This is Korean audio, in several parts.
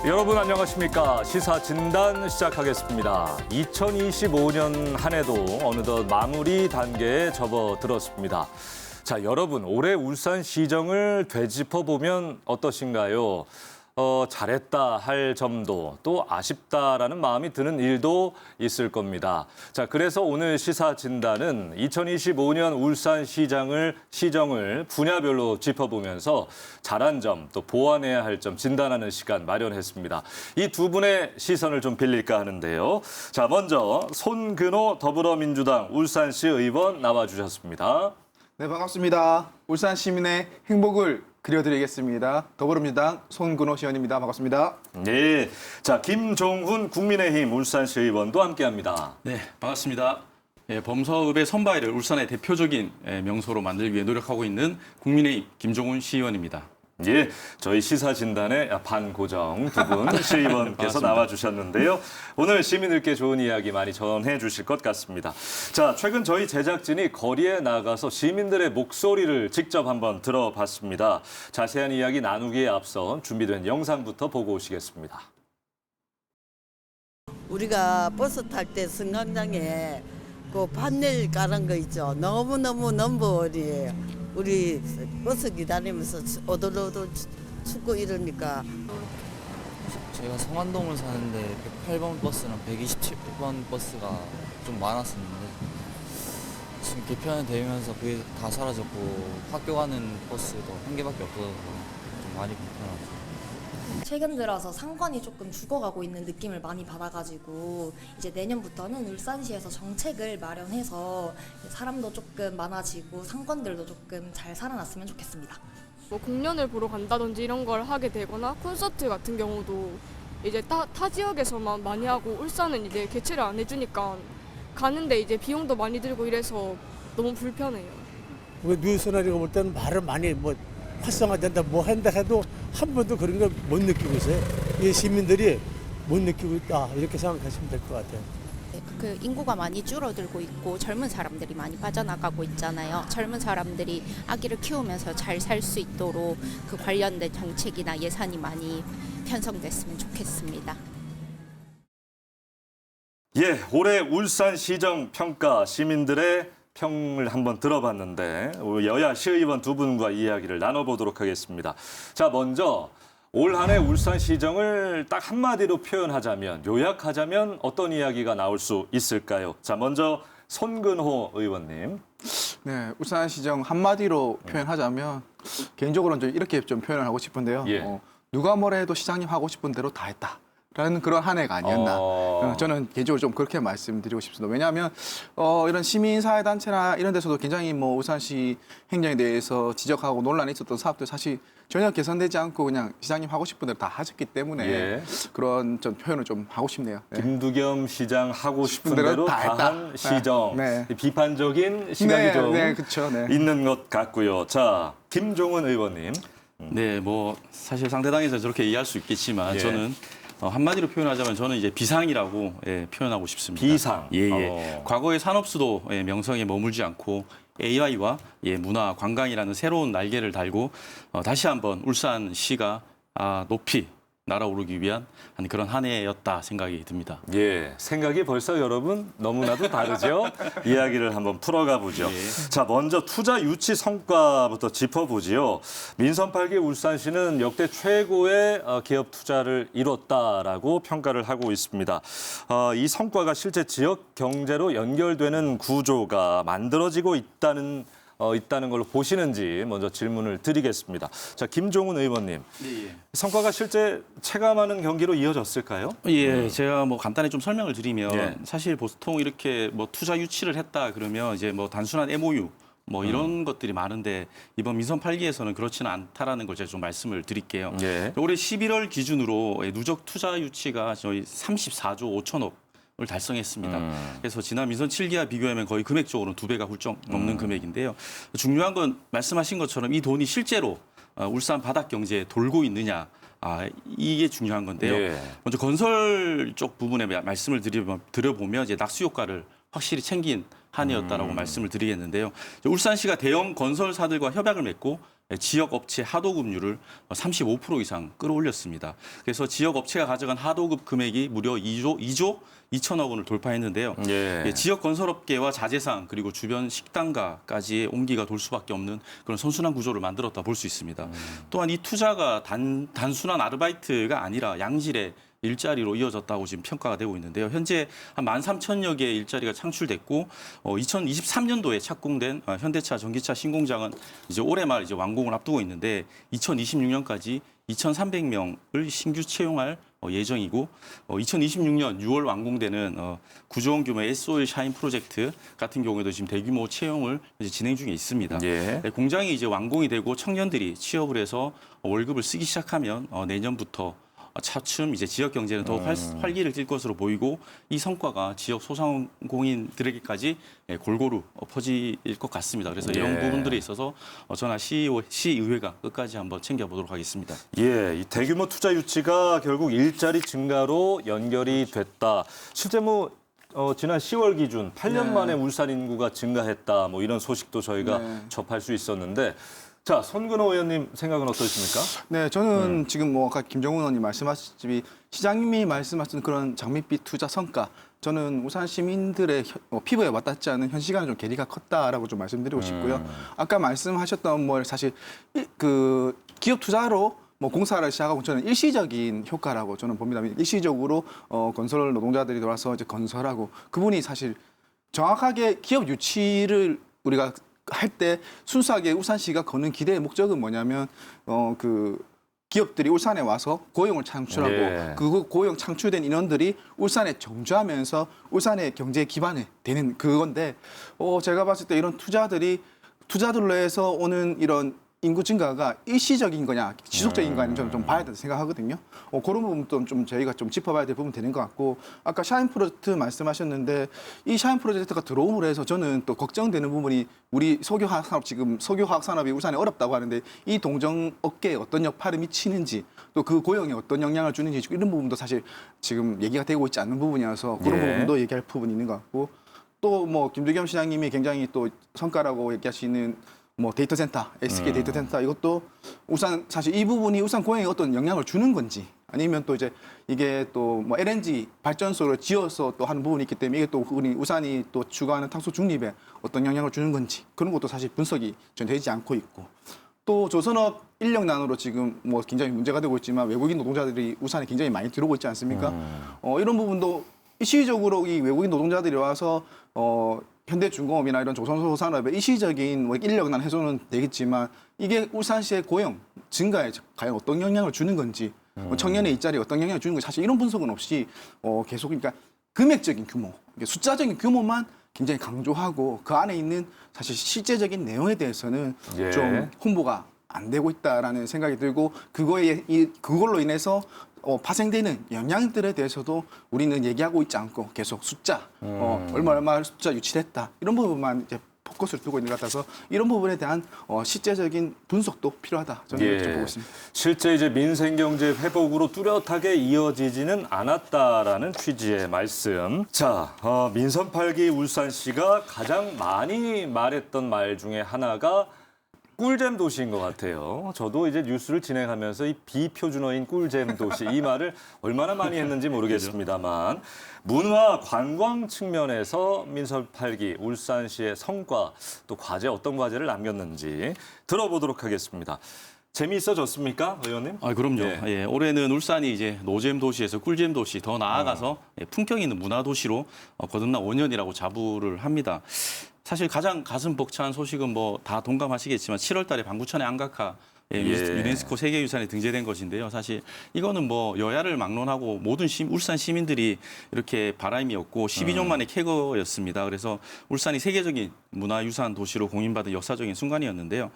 여러분 안녕하십니까? 시사 진단 시작하겠습니다. 2025년 한 해도 어느덧 마무리 단계에 접어들었습니다. 자, 여러분 올해 울산시정을 되짚어보면 어떠신가요? 잘했다 할 점도 또 아쉽다라는 마음이 드는 일도 있을 겁니다. 자, 그래서 오늘 시사 진단은 2025년 울산시정을 분야별로 짚어보면서 잘한 점, 또 보완해야 할 점 진단하는 시간 마련했습니다. 이 두 분의 시선을 좀 빌릴까 하는데요. 자, 먼저 손근호 더불어민주당 울산시 의원 나와주셨습니다. 네, 반갑습니다. 울산 시민의 행복을 그려드리겠습니다. 더불어민주당 손근호 시원입니다. 반갑습니다. 네, 자 김종훈 국민의힘 울산시 의원도 함께합니다. 네, 반갑습니다. 범서읍의 선바위를 울산의 대표적인 명소로 만들기 위해 노력하고 있는 국민의힘 김종훈 시의원입니다. 예, 저희 시사 진단의 반고정 두 분 시의원께서 나와주셨는데요. 오늘 시민들께 좋은 이야기 많이 전해 주실 것 같습니다. 자, 최근 저희 제작진이 거리에 나가서 시민들의 목소리를 직접 한번 들어봤습니다. 자세한 이야기 나누기에 앞서 준비된 영상부터 보고 오시겠습니다. 우리가 버스 탈 때 승강장에 그 판넬 깔은 거 있죠. 너무너무 넘버리에요. 우리 버스 기다리면서 오돌오돌 춥고 이러니까. 제가 성안동을 사는데 108번 버스랑 127번 버스가 좀 많았었는데 지금 개편이 되면서 그게 다 사라졌고 학교 가는 버스도 한 개밖에 없어서 좀 많이 불편하죠. 최근 들어서 상권이 조금 죽어가고 있는 느낌을 많이 받아가지고 이제 내년부터는 울산시에서 정책을 마련해서 사람도 조금 많아지고 상권들도 조금 잘 살아났으면 좋겠습니다. 뭐 공연을 보러 간다든지 이런 걸 하게 되거나 콘서트 같은 경우도 이제 타 지역에서만 많이 하고 울산은 이제 개최를 안 해주니까 가는데 이제 비용도 많이 들고 이래서 너무 불편해요. 뉴스나 볼 때는 말을 많이 활성화된다 뭐 한다 해도 한 번도 그런 걸 못 느끼고 있어요. 이 시민들이 못 느끼고 있다 이렇게 생각하시면 될 것 같아요. 그 인구가 많이 줄어들고 있고 젊은 사람들이 많이 빠져나가고 있잖아요. 젊은 사람들이 아기를 키우면서 잘 살 수 있도록 그 관련된 정책이나 예산이 많이 편성됐으면 좋겠습니다. 예, 올해 울산시정 평가 시민들의 평을 한번 들어봤는데 여야 시의원 두 분과 이야기를 나눠보도록 하겠습니다. 자, 먼저 올 한 해 울산시정을 딱 한마디로 표현하자면, 요약하자면 어떤 이야기가 나올 수 있을까요? 자, 먼저 손근호 의원님. 네, 울산시정 한마디로 표현하자면 개인적으로는 좀 이렇게 좀 표현을 하고 싶은데요. 예. 누가 뭐라 해도 시장님 하고 싶은 대로 다 했다. 라는 그런 한 해가 아니었나. 저는 개인적으로 좀 그렇게 말씀드리고 싶습니다. 왜냐하면 이런 시민사회단체나 이런 데서도 굉장히 울산시 행정에 대해서 지적하고 논란이 있었던 사업들 사실 전혀 개선되지 않고 그냥 시장님 하고 싶은 대로 다 하셨기 때문에 예. 그런 좀 표현을 좀 하고 싶네요. 네. 김두겸 시장 하고 싶은 대로 다 한 시정. 네. 비판적인 시각이 네, 좀 네, 그쵸, 네. 있는 것 같고요. 자, 김종훈 의원님. 네, 뭐 사실 상대당에서 저렇게 이해할 수 있겠지만 예. 저는 한마디로 표현하자면 저는 이제 비상이라고 표현하고 싶습니다. 비상. 예. 과거의 산업수도 명성에 머물지 않고 AI와 문화, 관광이라는 새로운 날개를 달고 다시 한번 울산시가 높이 날아오르기 위한 그런 한 해였다 생각이 듭니다. 예, 생각이 벌써 여러분 너무나도 다르죠? 이야기를 한번 풀어가 보죠. 예. 자, 먼저 투자 유치 성과부터 짚어보지요. 민선 8기 울산시는 역대 최고의 기업 투자를 이뤘다라고 평가를 하고 있습니다. 이 성과가 실제 지역 경제로 연결되는 구조가 만들어지고 있다는 걸로 보시는지 먼저 질문을 드리겠습니다. 자, 김종훈 의원님. 예. 성과가 실제 체감하는 경기로 이어졌을까요? 예, 제가 간단히 좀 설명을 드리면 예. 사실 보통 이렇게 투자 유치를 했다 그러면 이제 단순한 MOU 이런 것들이 많은데 이번 민선 8기에서는 그렇지는 않다라는 걸 제가 좀 말씀을 드릴게요. 예. 올해 11월 기준으로 누적 투자 유치가 저희 34조 5천억 을 달성했습니다. 그래서 지난 민선 7기와 비교하면 거의 금액적으로는 2배가 훌쩍 넘는 금액인데요. 중요한 건 말씀하신 것처럼 이 돈이 실제로 울산 바닥 경제에 돌고 있느냐, 이게 중요한 건데요. 예. 먼저 건설 쪽 부분에 말씀을 드려보면 이제 낙수 효과를 확실히 챙긴 한 해였다라고 말씀을 드리겠는데요. 울산시가 대형 건설사들과 협약을 맺고 지역 업체 하도급률을 35% 이상 끌어올렸습니다. 그래서 지역 업체가 가져간 하도급 금액이 무려 2조 2천억 원을 돌파했는데요. 예. 지역 건설업계와 자재상 그리고 주변 식당가까지의 온기가 돌 수밖에 없는 그런 선순환 구조를 만들었다 볼 수 있습니다. 또한 이 투자가 단순한 아르바이트가 아니라 양질의 일자리로 이어졌다고 지금 평가가 되고 있는데요. 현재 한 13,000여 개의 일자리가 창출됐고 2023년도에 착공된 현대차 전기차 신공장은 이제 올해 말 이제 완공을 앞두고 있는데 2026년까지 2,300명을 신규 채용할 예정이고 2026년 6월 완공되는 9조 원 규모의 S-오일 샤인 프로젝트 같은 경우에도 지금 대규모 채용을 이제 진행 중에 있습니다. 예. 공장이 이제 완공이 되고 청년들이 취업을 해서 월급을 쓰기 시작하면 내년부터 차츰 이제 지역 경제는 더욱 활기를 띨 것으로 보이고 이 성과가 지역 소상공인들에게까지 골고루 퍼질 것 같습니다. 그래서 이런 예. 부분들에 있어서 저나 시의회가 끝까지 한번 챙겨보도록 하겠습니다. 예, 이 대규모 투자 유치가 결국 일자리 증가로 연결이 됐다. 실제 지난 10월 기준 8년 네. 만에 울산 인구가 증가했다. 이런 소식도 저희가 접할 수 있었는데, 자, 손근호 의원님 생각은 어떠십니까? 네, 저는 지금 아까 김정훈 의원님 말씀하셨듯이 시장님이 말씀하신 그런 장밋빛 투자 성과, 저는 울산 시민들의 피부에 와닿지 않은 현시간은 좀 괴리가 컸다라고 좀 말씀드리고 싶고요. 아까 말씀하셨던 사실 그 기업 투자로 공사를 시작하고 저는 일시적인 효과라고 저는 봅니다. 일시적으로 건설 노동자들이 돌아서 이제 건설하고 그분이 사실 정확하게 기업 유치를 우리가 할 때 순수하게 울산시가 거는 기대의 목적은 뭐냐면 그 기업들이 울산에 와서 고용을 창출하고 예. 그 고용 창출된 인원들이 울산에 정주하면서 울산의 경제 기반이 되는 그건데 제가 봤을 때 이런 투자들로 해서 오는 이런 인구 증가가 일시적인 거냐 지속적인 거 아니면 저는 좀 봐야 된다고 생각하거든요. 그런 부분도 좀 저희가 좀 짚어봐야 될 부분 되는 것 같고 아까 샤인 프로젝트 말씀하셨는데 이 샤인 프로젝트가 들어옴으로 해서 저는 또 걱정되는 부분이 우리 석유화학 산업 지금 석유화학 산업이 울산에 어렵다고 하는데 이 동정 업계에 어떤 역할을 미치는지 또 그 고용에 어떤 영향을 주는지 이런 부분도 사실 지금 얘기가 되고 있지 않는 부분이어서 그런 예. 부분도 얘기할 부분이 있는 것 같고 또 김두겸 시장님이 굉장히 또 성과라고 얘기하시는 데이터 센터, SK 데이터 센터 이것도 울산 사실 이 부분이 울산 고용에 어떤 영향을 주는 건지 아니면 또 이제 이게 또 LNG 발전소를 지어서 또 하는 부분이 있기 때문에 이게 또 울산이 또 추구하는 탄소 중립에 어떤 영향을 주는 건지 그런 것도 사실 분석이 전 되지 않고 있고 또 조선업 인력난으로 지금 굉장히 문제가 되고 있지만 외국인 노동자들이 울산에 굉장히 많이 들어오고 있지 않습니까? 이런 부분도 일시적으로 이 외국인 노동자들이 와서 현대중공업이나 이런 조선소산업의 일시적인 인력난 해소는 되겠지만 이게 울산시의 고용 증가에 과연 어떤 영향을 주는 건지 청년의 일자리에 어떤 영향을 주는 건지 사실 이런 분석은 없이 계속 그러니까 금액적인 규모, 숫자적인 규모만 굉장히 강조하고 그 안에 있는 사실 실제적인 내용에 대해서는 예. 좀 홍보가 안 되고 있다라는 생각이 들고 그걸로 인해서 파생되는 영향들에 대해서도 우리는 얘기하고 있지 않고 계속 숫자, 얼마 숫자 유치됐다 이런 부분만 이제 포커스를 두고 있는 것 같아서 이런 부분에 대한 실제적인 분석도 필요하다 저는 이렇게 보고 있습니다. 실제 이제 민생 경제 회복으로 뚜렷하게 이어지지는 않았다라는 취지의 말씀. 자, 민선 8기 울산시가 가장 많이 말했던 말 중에 하나가 꿀잼 도시인 것 같아요. 저도 이제 뉴스를 진행하면서 이 비표준어인 꿀잼 도시 이 말을 얼마나 많이 했는지 모르겠습니다만 문화 관광 측면에서 민선 8기 울산시의 성과 또 과제 어떤 과제를 남겼는지 들어보도록 하겠습니다. 재미있어졌습니까, 의원님? 그럼요. 예. 예, 올해는 울산이 이제 노잼 도시에서 꿀잼 도시 더 나아가서 품격 있는 문화 도시로 거듭난 5년이라고 자부를 합니다. 사실 가장 가슴 벅찬 소식은 다 동감하시겠지만 7월 달에 방구천의 안각화 유네스코 세계유산에 등재된 것인데요. 사실 이거는 여야를 막론하고 모든 울산 시민들이 이렇게 바람이었고 12년 만의 쾌거였습니다. 그래서 울산이 세계적인 문화유산 도시로 공인받은 역사적인 순간이었는데요.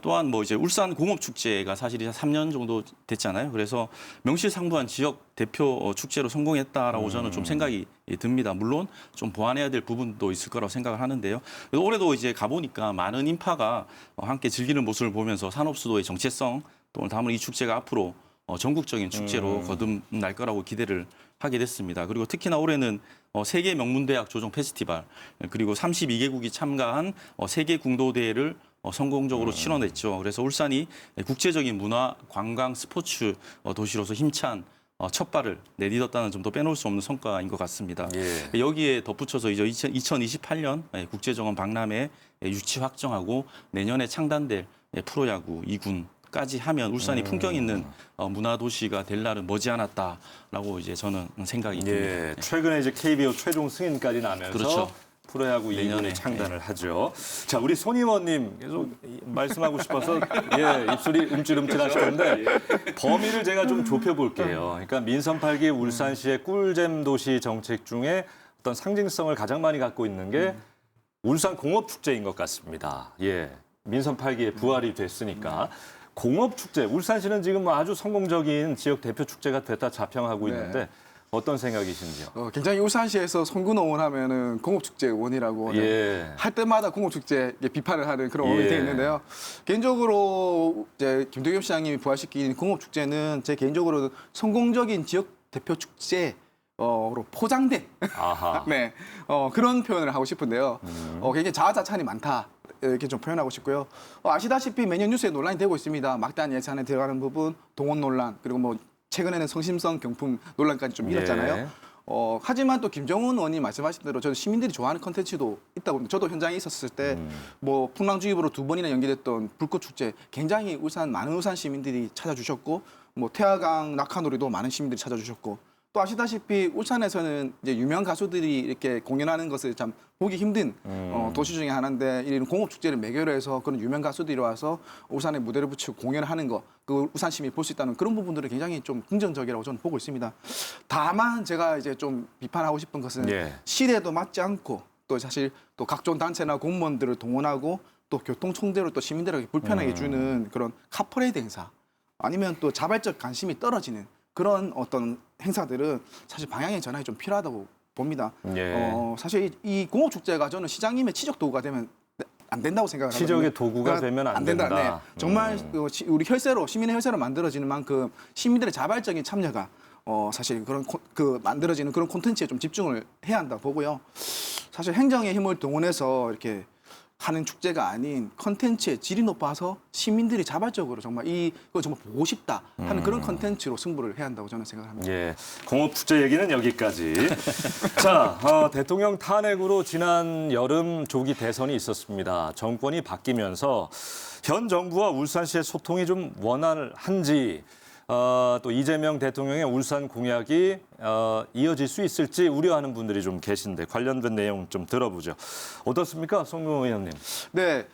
또한 이제 울산 공업축제가 사실 이제 3년 정도 됐잖아요. 그래서 명실상부한 지역 대표 축제로 성공했다라고 저는 좀 생각이 듭니다. 물론 좀 보완해야 될 부분도 있을 거라고 생각을 하는데요. 올해도 이제 가보니까 많은 인파가 함께 즐기는 모습을 보면서 산업수도의 정체성 또 담은 이 축제가 앞으로 전국적인 축제로 거듭날 거라고 기대를 하게 됐습니다. 그리고 특히나 올해는 세계 명문대학 조정 페스티벌 그리고 32개국이 참가한 세계 궁도대회를 성공적으로 실현했죠. 그래서 울산이 국제적인 문화, 관광, 스포츠 도시로서 힘찬 첫 발을 내딛었다는 점도 빼놓을 수 없는 성과인 것 같습니다. 예. 여기에 덧붙여서 이제 2028년 국제정원 박람회 유치 확정하고 내년에 창단될 프로야구 2군까지 하면 울산이 품격 있는 문화 도시가 될 날은 머지않았다라고 이제 저는 생각이 듭니다. 예. 최근에 이제 KBO 최종 승인까지 나면서 그렇죠. 프로야구 내년에 2군을 창단을 하죠. 자, 우리 손 의원님 계속 말씀하고 싶어서 예, 입술이 움찔움찔하시던데 범위를 제가 좀 좁혀볼게요. 그러니까 민선 8기 울산시의 꿀잼 도시 정책 중에 어떤 상징성을 가장 많이 갖고 있는 게 울산 공업축제인 것 같습니다. 예, 민선 8기에 부활이 됐으니까. 공업축제, 울산시는 지금 뭐 아주 성공적인 지역 대표 축제가 됐다 자평하고 있는데 어떤 생각이신지요? 굉장히 울산시에서 송구농을 하면은 공업축제 원이라고 예. 할 때마다 공업축제 비판을 하는 그런 예. 원이 되어 있는데요. 개인적으로 이제 김두겸 시장님이 부활시킨 공업축제는 제 개인적으로 성공적인 지역 대표 축제로 포장된 아하. 네, 그런 표현을 하고 싶은데요. 굉장히 자아자찬이 많다. 이렇게 좀 표현하고 싶고요. 아시다시피 매년 뉴스에 논란이 되고 있습니다. 막대한 예산에 들어가는 부분, 동원 논란, 그리고 뭐 최근에는 성심성 경품 논란까지 좀 일었잖아요. 예. 하지만 또 김정은 의원님 말씀하신 대로 저는 시민들이 좋아하는 컨텐츠도 있다고 봅니다. 저도 현장에 있었을 때 뭐 풍랑주의보로 2번이나 연기됐던 불꽃축제 굉장히 울산 많은 울산 시민들이 찾아주셨고 뭐 태화강 낙하놀이도 많은 시민들이 찾아주셨고 또 아시다시피 울산에서는 이제 유명 가수들이 이렇게 공연하는 것을 참 보기 힘든 도시 중에 하나인데 이런 공업축제를 매개로 해서 그런 유명 가수들이 와서 울산에 무대를 붙이고 공연을 하는 거, 그 울산 시민이 볼 수 있다는 그런 부분들을 굉장히 좀 긍정적이라고 저는 보고 있습니다. 다만 제가 이제 좀 비판하고 싶은 것은 예. 시대에도 맞지 않고 또 사실 또 각종 단체나 공무원들을 동원하고 또 교통총대로 또 시민들에게 불편하게 주는 그런 카퍼레이드 행사 아니면 또 자발적 관심이 떨어지는 그런 어떤 행사들은 사실 방향의 전환이 좀 필요하다고 봅니다. 예. 사실 이 공업축제가 저는 시장님의 치적 도구가 되면 안 된다고 생각을 하거든요. 치적의 도구가 되면 안 된다. 네. 정말 우리 혈세로 시민의 혈세로 만들어지는 만큼 시민들의 자발적인 참여가 사실 그런 만들어지는 그런 콘텐츠에 좀 집중을 해야 한다 보고요. 사실 행정의 힘을 동원해서 이렇게 하는 축제가 아닌 컨텐츠의 질이 높아서 시민들이 자발적으로 정말 이거 정말 보고 싶다 하는 그런 컨텐츠로 승부를 해야 한다고 저는 생각합니다. 예, 공업축제 얘기는 여기까지. 자, 대통령 탄핵으로 지난 여름 조기 대선이 있었습니다. 정권이 바뀌면서 현 정부와 울산시의 소통이 좀 원활한지 또 이재명 대통령의 울산 공약이 이어질 수 있을지 우려하는 분들이 좀 계신데 관련된 내용 좀 들어보죠. 어떻습니까, 송명호 의원님? 네,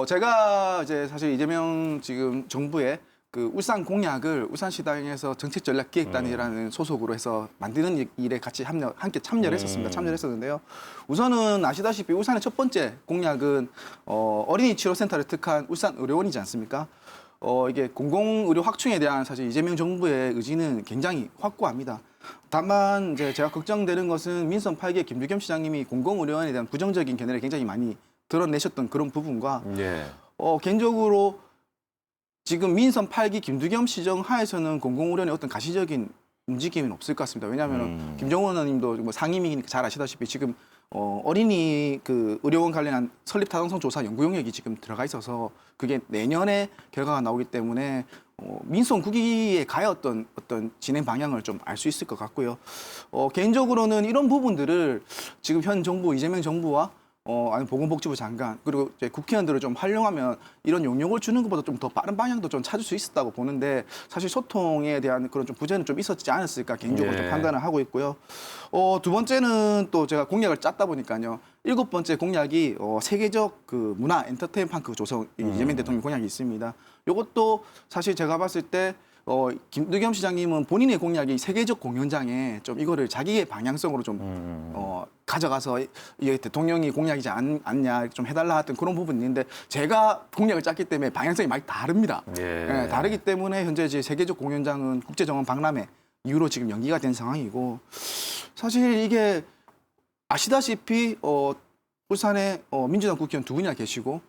제가 이제 사실 이재명 지금 정부의 그 울산 공약을 울산시당에서 정책전략기획단이라는 소속으로 해서 만드는 일에 같이 함께 참여를 했었습니다. 참여를 했었는데요. 우선은 아시다시피 울산의 첫 번째 공약은 어린이 치료센터를 특한 울산 의료원이지 않습니까? 이게 공공의료 확충에 대한 사실 이재명 정부의 의지는 굉장히 확고합니다. 다만 이제 제가 걱정되는 것은 민선 8기 김두겸 시장님이 공공의료원에 대한 부정적인 견해를 굉장히 많이 드러내셨던 그런 부분과 예. 개인적으로 지금 민선 8기 김두겸 시정 하에서는 공공의료원의 어떤 가시적인 움직임은 없을 것 같습니다. 왜냐하면 김정은 의원님도 뭐 상임위니까 잘 아시다시피 지금 어린이 그 의료원 관련한 설립 타당성 조사 연구 용역이 지금 들어가 있어서 그게 내년에 결과가 나오기 때문에 민선 9기에 가야 어떤 진행 방향을 좀 알 수 있을 것 같고요. 개인적으로는 이런 부분들을 지금 현 정부 이재명 정부와 아니 보건복지부 장관 그리고 이제 국회의원들을 좀 활용하면 이런 용역을 주는 것보다 좀 더 빠른 방향도 좀 찾을 수 있었다고 보는데 사실 소통에 대한 그런 좀 부재는 좀 있었지 않았을까 개인적으로 좀 판단을 하고 있고요. 두 번째는 또 제가 공약을 짰다 보니까요. 7번째 공약이 세계적 그 문화 엔터테인 팡크 조성 이재명 대통령 공약이 있습니다. 이것도 사실 제가 봤을 때 김두겸 시장님은 본인의 공약이 세계적 공연장에 좀 이거를 자기의 방향성으로 좀 가져가서 이게 대통령이 공약이지 않냐 좀 해달라 했던 그런 부분이 있는데 제가 공약을 짰기 때문에 방향성이 많이 다릅니다. 예. 다르기 때문에 현재 이제 세계적 공연장은 국제정원 박람회 이후로 지금 연기가 된 상황이고 사실 이게 아시다시피 울산에 민주당 국회의원 2분이나 계시고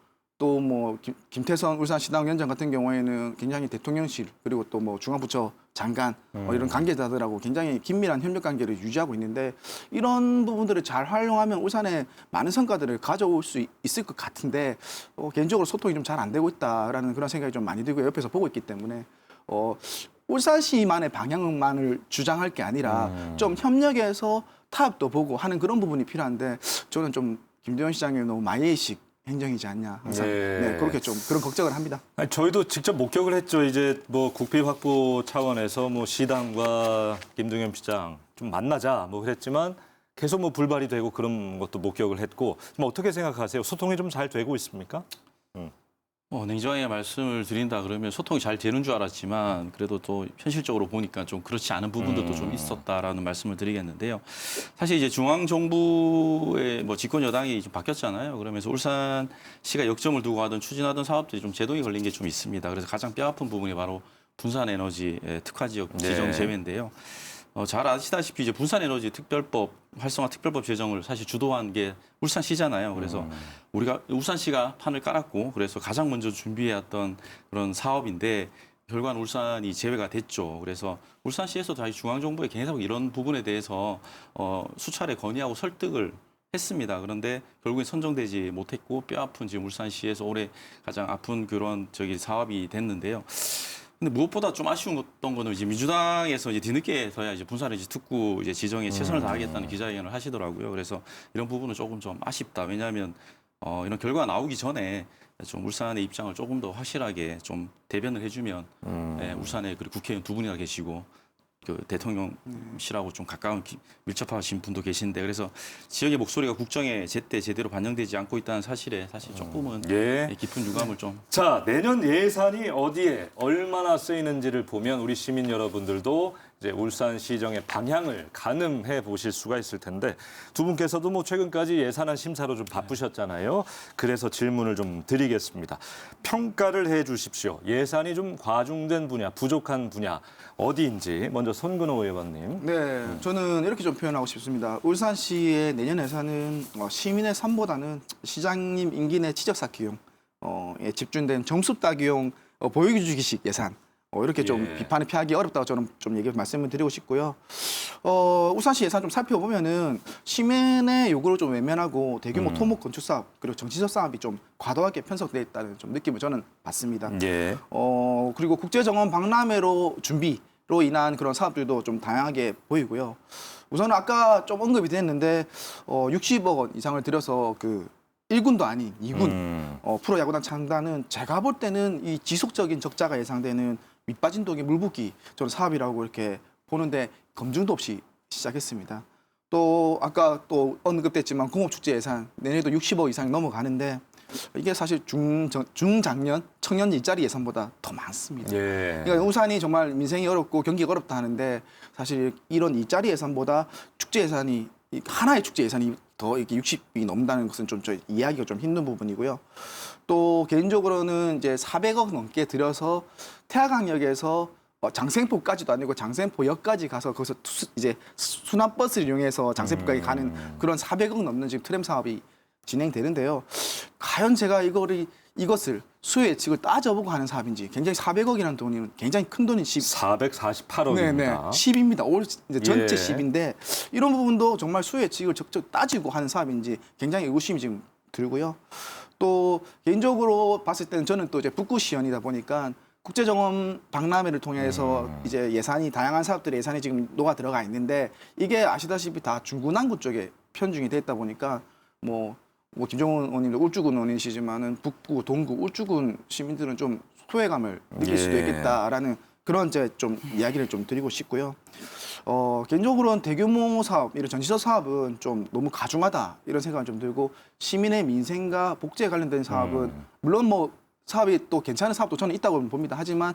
또 뭐 김태선 울산시당 위원장 같은 경우에는 굉장히 대통령실 그리고 또 뭐 중앙부처 장관 이런 관계자들하고 굉장히 긴밀한 협력 관계를 유지하고 있는데 이런 부분들을 잘 활용하면 울산에 많은 성과들을 가져올 수 있을 것 같은데 개인적으로 소통이 좀 잘 안 되고 있다라는 그런 생각이 좀 많이 들고 옆에서 보고 있기 때문에 울산시만의 방향만을 주장할 게 아니라 좀 협력해서 타협도 보고 하는 그런 부분이 필요한데 저는 좀 김재원 시장의 너무 마예식 행정이지 않냐 항상 네. 그렇게 좀 그런 걱정을 합니다. 아니, 저희도 직접 목격을 했죠. 이제 뭐 국비 확보 차원에서 뭐 시당과 김동연 시장 좀 만나자 뭐 그랬지만 계속 뭐 불발이 되고 그런 것도 목격을 했고 좀 어떻게 생각하세요? 소통이 좀 잘 되고 있습니까? 냉정하게 말씀을 드린다 그러면 소통이 잘 되는 줄 알았지만 그래도 또 현실적으로 보니까 좀 그렇지 않은 부분들도 좀 있었다라는 말씀을 드리겠는데요. 사실 이제 중앙 정부의 뭐 집권 여당이 좀 바뀌었잖아요. 그러면서 울산시가 역점을 두고 하던 추진하던 사업들이 좀 제동이 걸린 게 좀 있습니다. 그래서 가장 뼈아픈 부분이 바로 분산에너지 특화 지역 지정 제외인데요. 잘 아시다시피 이제 분산에너지 특별법 활성화 특별법 제정을 사실 주도한 게 울산시잖아요. 그래서 우리가 울산시가 판을 깔았고 그래서 가장 먼저 준비해왔던 그런 사업인데 결과는 울산이 제외가 됐죠. 그래서 울산시에서 다시 중앙정부에 계속 이런 부분에 대해서 수차례 건의하고 설득을 했습니다. 그런데 결국엔 선정되지 못했고 뼈아픈 지금 울산시에서 올해 가장 아픈 그런 사업이 됐는데요. 근데 무엇보다 좀 아쉬웠던 거는 이제 민주당에서 이제 뒤늦게서야 이제 분산에너지 특구 이제 지정에 최선을 다하겠다는 기자회견을 하시더라고요. 그래서 이런 부분은 조금 좀 아쉽다. 왜냐하면 이런 결과가 나오기 전에 좀 울산의 입장을 조금 더 확실하게 좀 대변을 해주면 울산에 그리고 국회의원 두 분이나 계시고 그 대통령실하고 좀 가까운 밀접하신 분도 계신데 그래서 지역의 목소리가 국정에 제때 제대로 반영되지 않고 있다는 사실에 사실 조금은 깊은 유감을 좀. 자, 내년 예산이 어디에 얼마나 쓰이는지를 보면 우리 시민 여러분들도 이제 울산시정의 방향을 가늠해 보실 수가 있을 텐데 두 분께서도 뭐 최근까지 예산안 심사로 좀 바쁘셨잖아요. 그래서 질문을 좀 드리겠습니다. 평가를 해 주십시오. 예산이 좀 과중된 분야, 부족한 분야 어디인지 먼저 손근호 의원님. 네, 저는 이렇게 좀 표현하고 싶습니다. 울산시의 내년 예산은 시민의 삶보다는 시장님 임기 내 치적사 기용, 집중된 정수 따기용 보유주기식 예산. 이렇게 좀 비판을 피하기 어렵다고 저는 좀 말씀을 드리고 싶고요. 울산시 예산 좀 살펴보면은 시민의 요구를 좀 외면하고 대규모 토목 건축 사업 그리고 정치적 사업이 좀 과도하게 편성돼 있다는 좀 느낌을 저는 받습니다. 그리고 국제정원 박람회로 준비로 인한 그런 사업들도 좀 다양하게 보이고요. 우선 아까 좀 언급이 됐는데 60억 원 이상을 들여서 그 1군도 아닌 2군 프로야구단 창단은 제가 볼 때는 이 지속적인 적자가 예상되는 밑빠진 독이 물붓기 저는 사업이라고 이렇게 보는데 검증도 없이 시작했습니다. 또 아까 또 언급됐지만 공업축제 예산 내년에도 60억 이상이 넘어가는데 이게 사실 중장년 청년 일자리 예산보다 더 많습니다. 그러니까 울산이 정말 민생이 어렵고 경기가 어렵다 하는데 사실 이런 일자리 예산보다 축제 예산이 하나의 축제 예산이 더 이렇게 60이 넘는다는 것은 좀 이해하기가 좀 힘든 부분이고요. 또 개인적으로는 이제 400억 넘게 들여서 태화강역에서 장생포까지도 아니고 장생포역까지 가서 거기서 이제 순환버스를 이용해서 장생포까지 가는 그런 400억 넘는 지금 트램 사업이 진행되는데요. 과연 제가 이것을 수요 예측을 따져보고 하는 사업인지 굉장히 400억이라는 돈이 굉장히 큰 돈이 448억입니다. 네네, 10입니다. 올 이제 전체 10인데 이런 부분도 정말 수요 예측을 적극 따지고 하는 사업인지 굉장히 의구심이 지금 들고요. 또 개인적으로 봤을 때는 저는 또 이제 북구시연이다 보니까 국제정원 박람회를 통해서 이제 예산이 다양한 사업들의 예산이 지금 녹아 들어가 있는데 이게 아시다시피 다 중구난구 쪽에 편중이 됐다 보니까 뭐 김정은 의원님도 울주군 의원이시지만은 북구, 동구, 울주군 시민들은 좀 소외감을 느낄 수도 있겠다라는 그런 이제 좀 이야기를 좀 드리고 싶고요. 개인적으로는 대규모 사업, 이런 전시적 사업은 좀 너무 가중하다 이런 생각이 좀 들고 시민의 민생과 복지에 관련된 사업은 물론 뭐 사업이 또 괜찮은 사업도 저는 있다고 봅니다. 하지만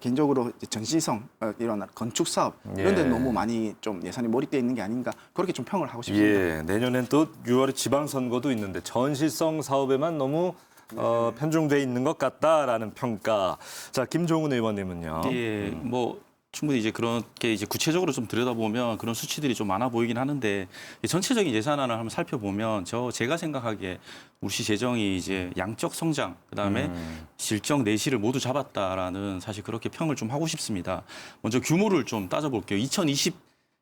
개인적으로 이제 전시성 이런 건축 사업 이런 데 너무 많이 좀 예산이 몰입되어 있는 게 아닌가 그렇게 좀 평을 하고 싶습니다. 내년엔 또 6월에 지방선거도 있는데 전시성 사업에만 너무 편중돼 있는 것 같다라는 평가. 자, 김종훈 의원님은요. 뭐 충분히 이제 그렇게 이제 구체적으로 좀 들여다보면 그런 수치들이 좀 많아 보이긴 하는데 전체적인 예산안을 한번 살펴보면 제가 생각하기에 우리 재정이 이제 양적 성장 그다음에 질적 내실을 모두 잡았다라는 사실 그렇게 평을 좀 하고 싶습니다. 먼저 규모를 좀 따져볼게요.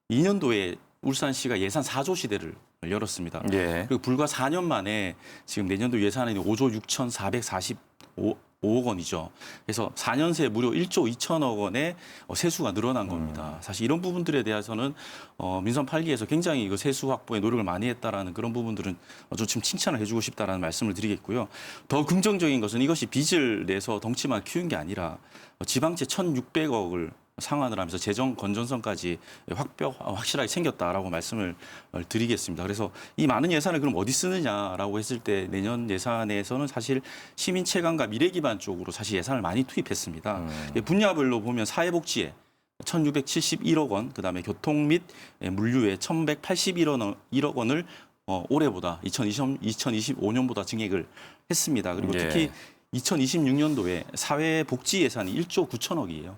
2022년도에 울산시가 예산 4조 시대를 열었습니다. 예. 그리고 불과 4년 만에 지금 내년도 예산안이 5조 6,445억 원이죠. 그래서 4년 새 무려 1조 2천억 원의 세수가 늘어난 겁니다. 사실 이런 부분들에 대해서는 민선 8기에서 굉장히 이거 세수 확보에 노력을 많이 했다라는 그런 부분들은 좀 지금 칭찬을 해주고 싶다라는 말씀을 드리겠고요. 더 긍정적인 것은 이것이 빚을 내서 덩치만 키운 게 아니라 지방채 1,600억을 상환을 하면서 재정 건전성까지 확실하게 챙겼다라고 말씀을 드리겠습니다. 그래서 이 많은 예산을 그럼 어디 쓰느냐라고 했을 때 내년 예산에서는 사실 시민 채광과 미래 기반 쪽으로 사실 예산을 많이 투입했습니다. 분야별로 보면 사회복지에 1,671억 원, 그다음에 교통 및 물류에 1,181억 원을 올해보다 2025년보다 증액을 했습니다. 그리고 특히 2026년도에 사회복지 예산이 1조 9천억이에요.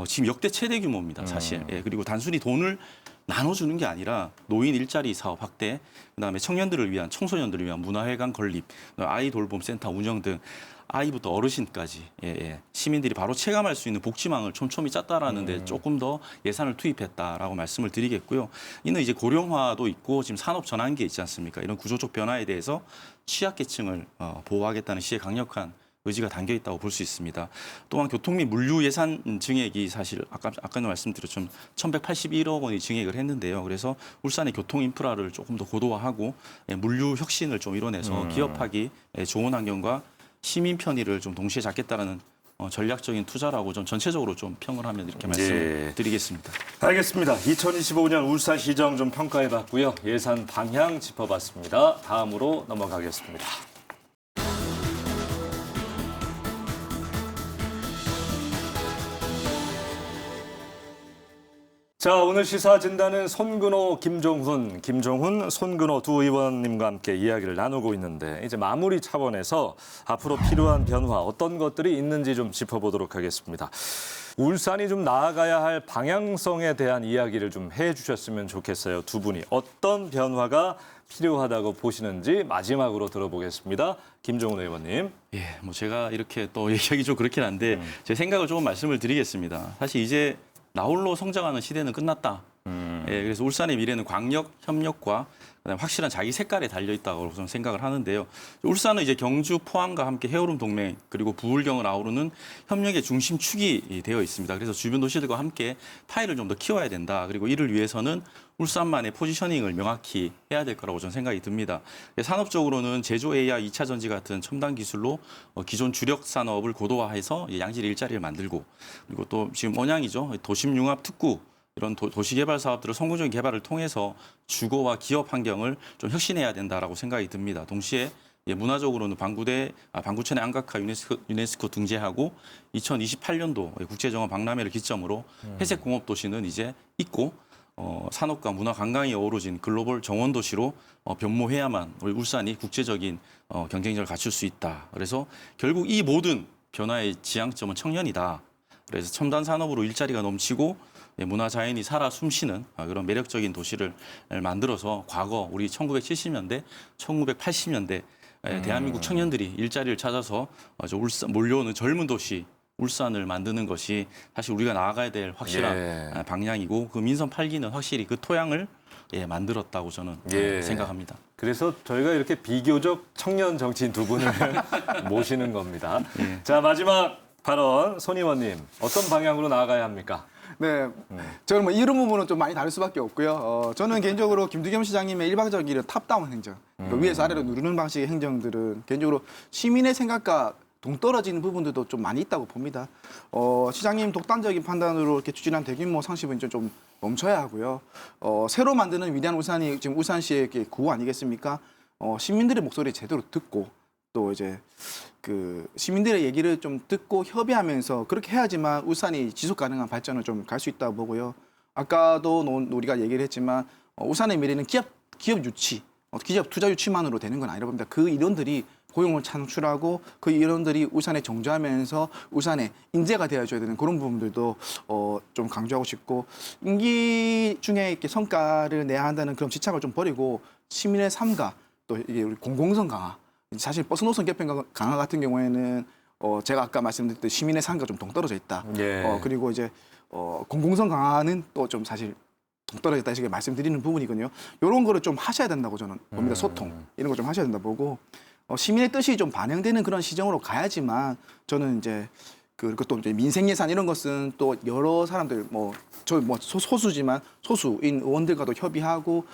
지금 역대 최대 규모입니다, 사실. 예, 그리고 단순히 돈을 나눠주는 게 아니라 노인 일자리 사업 확대, 그다음에 청년들을 위한 청소년들을 위한 문화회관 건립, 아이 돌봄 센터 운영 등 아이부터 어르신까지 시민들이 바로 체감할 수 있는 복지망을 촘촘히 짰다라는 데 조금 더 예산을 투입했다라고 말씀을 드리겠고요. 이는 이제 고령화도 있고 지금 산업 전환기에 있지 않습니까? 이런 구조적 변화에 대해서 취약계층을 보호하겠다는 시의 강력한 의지가 담겨 있다고 볼 수 있습니다. 또한 교통 및 물류 예산 증액이 사실 아까도 말씀드렸지만 1,181억 원이 증액을 했는데요. 그래서 울산의 교통 인프라를 조금 더 고도화하고 물류 혁신을 좀 이뤄내서 기업하기 좋은 환경과 시민 편의를 좀 동시에 잡겠다라는 전략적인 투자라고 좀 전체적으로 좀 평을 하면 이렇게 말씀드리겠습니다. 알겠습니다. 2025년 울산시정 좀 평가해봤고요. 예산 방향 짚어봤습니다. 다음으로 넘어가겠습니다. 자, 오늘 시사 진단은 손근호, 김종훈, 손근호 두 의원님과 함께 이야기를 나누고 있는데 이제 마무리 차원에서 앞으로 필요한 변화 어떤 것들이 있는지 좀 짚어보도록 하겠습니다. 울산이 좀 나아가야 할 방향성에 대한 이야기를 좀 해주셨으면 좋겠어요. 두 분이 어떤 변화가 필요하다고 보시는지 마지막으로 들어보겠습니다. 김종훈 의원님. 예, 뭐 제가 이렇게 또 얘기하기 좀 그렇긴 한데 제 생각을 조금 말씀을 드리겠습니다. 사실 이제 나홀로 성장하는 시대는 끝났다. 예, 그래서 울산의 미래는 광역, 협력과 그다음에 확실한 자기 색깔에 달려있다고 저는 생각을 하는데요. 울산은 이제 경주, 포항과 함께 해오름 동맹 그리고 부울경을 아우르는 협력의 중심축이 되어 있습니다. 그래서 주변 도시들과 함께 파이를 좀 더 키워야 된다. 그리고 이를 위해서는 울산만의 포지셔닝을 명확히 해야 될 거라고 저는 생각이 듭니다. 산업적으로는 제조 AI, 2차 전지 같은 첨단 기술로 기존 주력 산업을 고도화해서 양질 일자리를 만들고 그리고 또 지금 언양이죠. 도심 융합 특구 이런 도시개발 사업들을 성공적인 개발을 통해서 주거와 기업 환경을 좀 혁신해야 된다라고 생각이 듭니다. 동시에 문화적으로는 방구천의 안각화 유네스코 등재하고 2028년도 국제정원 박람회를 기점으로 회색 공업 도시는 이제 있고 산업과 문화 관광이 어우러진 글로벌 정원 도시로 변모해야만 우리 울산이 국제적인 경쟁력을 갖출 수 있다. 그래서 결국 이 모든 변화의 지향점은 청년이다. 그래서 첨단 산업으로 일자리가 넘치고 문화 자연이 살아 숨쉬는 그런 매력적인 도시를 만들어서 과거 우리 1970년대, 1980년대 대한민국 청년들이 일자리를 찾아서 몰려오는 젊은 도시 울산을 만드는 것이 사실 우리가 나아가야 될 확실한 방향이고 그 민선 8기는 확실히 그 토양을 만들었다고 저는 생각합니다. 그래서 저희가 이렇게 비교적 청년 정치인 두 분을 모시는 겁니다. 자, 마지막 발언 손 의원님 어떤 방향으로 나아가야 합니까? 네, 저는 뭐 이런 부분은 좀 많이 다를 수밖에 없고요. 저는 개인적으로 김두겸 시장님의 일방적인 탑다운 행정, 그러니까 위에서 아래로 누르는 방식의 행정들은 개인적으로 시민의 생각과 동떨어지는 부분들도 좀 많이 있다고 봅니다. 시장님 독단적인 판단으로 이렇게 추진한 대규모 상습은 좀 멈춰야 하고요. 새로 만드는 위대한 울산이 지금 울산시의 구호 아니겠습니까? 시민들의 목소리 제대로 듣고 또 이제 그 시민들의 얘기를 좀 듣고 협의하면서 그렇게 해야지만 울산이 지속 가능한 발전을 좀 갈 수 있다고 보고요. 아까도 우리가 얘기를 했지만 울산의 미래는 기업 유치, 기업 투자 유치만으로 되는 건 아니라고 봅니다. 그 이론들이 고용을 창출하고 그 인원들이 울산에 정주하면서 울산에 인재가 되어줘야 되는 그런 부분들도 좀 강조하고 싶고 임기 중에 이렇게 성과를 내야 한다는 그런 집착을 좀 버리고 시민의 삶과 또 이게 우리 공공성 강화 사실 버스 노선 개편 강화 같은 경우에는 제가 아까 말씀드렸듯 시민의 삶과 좀 동떨어져 있다. 예. 그리고 이제 공공성 강화는 또 좀 사실 동떨어졌다 이렇게 말씀드리는 부분이거든요. 이런 거를 좀 하셔야 된다고 저는 봅니다. 소통 이런 거 좀 하셔야 된다 보고 시민의 뜻이 좀 반영되는 그런 시정으로 가야지만 저는 이제 그것도 이제 민생 예산 이런 것은 또 여러 사람들 소수지만 소수인 의원들과도 협의하고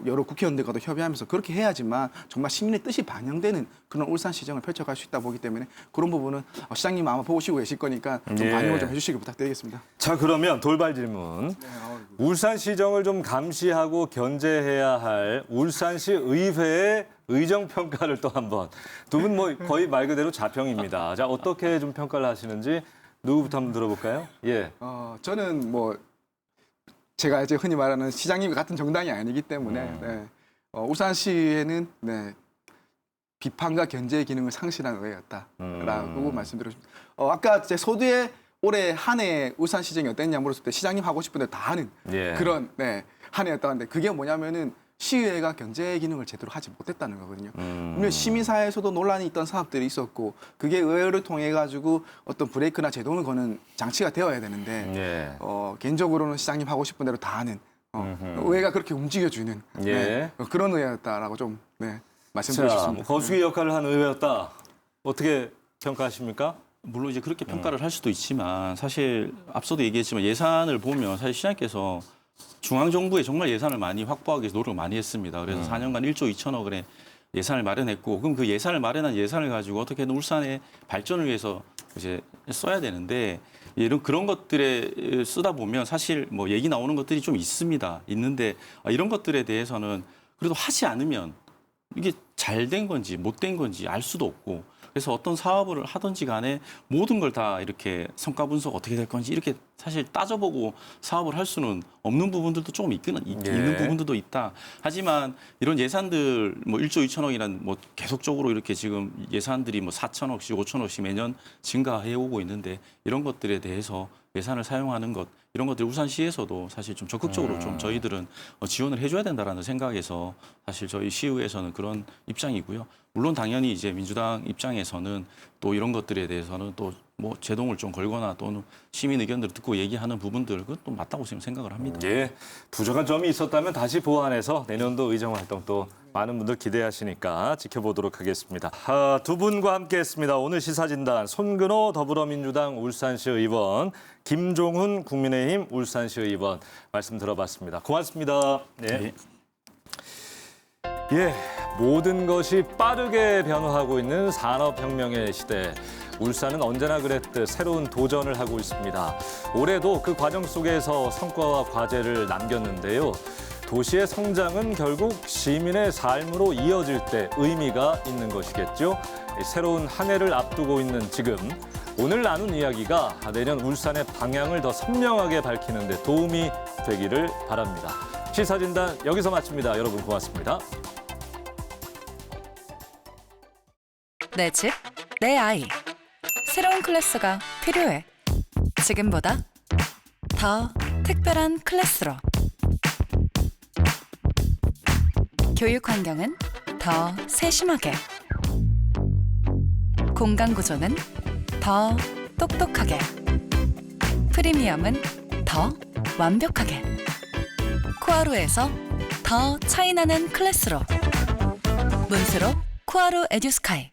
여러 국회의원들과도 협의하면서 그렇게 해야지만 정말 시민의 뜻이 반영되는 그런 울산 시정을 펼쳐갈 수 있다 보기 때문에 그런 부분은 시장님 아마 보시고 계실 거니까 좀 예. 반영을 좀 해주시길 부탁드리겠습니다. 자, 그러면 돌발 질문. 울산 시정을 좀 감시하고 견제해야 할 울산시 의회의 의정 평가를 또 한번 두 분 거의 말 그대로 자평입니다. 자, 어떻게 좀 평가를 하시는지 누구부터 한번 들어볼까요? 예. 저는 제가 이제 흔히 말하는 시장님과 같은 정당이 아니기 때문에 네. 울산시에는 네, 비판과 견제의 기능을 상실한 의회였다라고 말씀드리고 싶습니다. 아까 제 소두에 올해 한 해 울산 시정이 어땠냐 물었을 때 시장님 하고 싶은 대로 다 하는 예. 그런 네, 한 해였다는데 그게 뭐냐면은 시의회가 견제 기능을 제대로 하지 못했다는 거거든요. 분명 시민사회에서도 논란이 있던 사업들이 있었고 그게 의회를 통해 가지고 어떤 브레이크나 제동을 거는 장치가 되어야 되는데 예. 개인적으로는 시장님 하고 싶은 대로 다 하는 의회가 그렇게 움직여주는 예. 네, 그런 의회였다라고 좀 네, 말씀드리고 자, 싶습니다. 거수기 역할을 한 의회였다. 어떻게 평가하십니까? 물론 이제 그렇게 평가를 할 수도 있지만 사실 앞서도 얘기했지만 예산을 보면 사실 시장님께서 중앙정부에 정말 예산을 많이 확보하기 위해서 노력을 많이 했습니다. 그래서 4년간 1조 2천억 원의 예산을 마련했고 그럼 그 예산을 마련한 예산을 가지고 어떻게든 울산의 발전을 위해서 이제 써야 되는데 이런 그런 것들에 쓰다 보면 사실 얘기 나오는 것들이 좀 있습니다. 있는데 이런 것들에 대해서는 그래도 하지 않으면 이게 잘 된 건지 못 된 건지 알 수도 없고 그래서 어떤 사업을 하든지 간에 모든 걸 다 이렇게 성과 분석 어떻게 될 건지 이렇게 사실 따져보고 사업을 할 수는 없는 부분들도 조금 있는 부분들도 있다. 하지만 이런 예산들 1조 2천억이란 계속적으로 이렇게 지금 예산들이 4천억씩 5천억씩 매년 증가해 오고 있는데 이런 것들에 대해서 예산을 사용하는 것 이런 것들 울산시에서도 사실 좀 적극적으로 좀 저희들은 지원을 해줘야 된다라는 생각에서 사실 저희 시의회에서는 그런 입장이고요. 물론 당연히 이제 민주당 입장에서는 또 이런 것들에 대해서는 또 제동을 좀 걸거나 또는 시민 의견들을 듣고 얘기하는 부분들 그건 또 맞다고 생각을 합니다. 예. 부족한 점이 있었다면 다시 보완해서 내년도 의정 활동 또 많은 분들 기대하시니까 지켜보도록 하겠습니다. 두 분과 함께했습니다. 오늘 시사진단 손근호 더불어민주당 울산시 의원, 김종훈 국민의힘 울산시 의원 말씀 들어봤습니다. 고맙습니다. 네. 예, 모든 것이 빠르게 변화하고 있는 산업혁명의 시대. 울산은 언제나 그랬듯 새로운 도전을 하고 있습니다. 올해도 그 과정 속에서 성과와 과제를 남겼는데요. 도시의 성장은 결국 시민의 삶으로 이어질 때 의미가 있는 것이겠죠. 새로운 한 해를 앞두고 있는 지금 오늘 나눈 이야기가 내년 울산의 방향을 더 선명하게 밝히는 데 도움이 되기를 바랍니다. 시사진단 여기서 마칩니다. 여러분 고맙습니다. 내 집, 내 아이. 새로운 클래스가 필요해. 지금보다 더 특별한 클래스로. 교육 환경은 더 세심하게. 공간 구조는 더 똑똑하게. 프리미엄은 더 완벽하게. 코아루에서 더 차이나는 클래스로. 문수로 코아루 에듀스카이.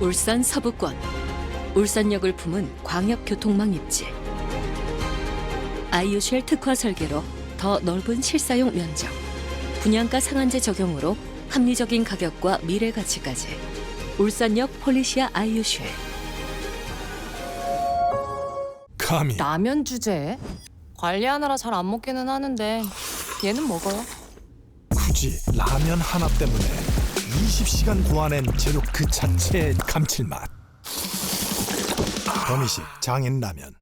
울산 서부권, 울산역을 품은 광역교통망 입지. 아이유쉘 특화 설계로 더 넓은 실사용 면적, 분양가 상한제 적용으로 합리적인 가격과 미래 가치까지. 울산역 폴리시아 아이유쉘. 감히 라면 주제? 관리하느라 잘 안 먹기는 하는데 얘는 먹어요. 굳이 라면 하나 때문에 20시간 구워낸 재료 그 자체의 감칠맛. 더미식 장인라면.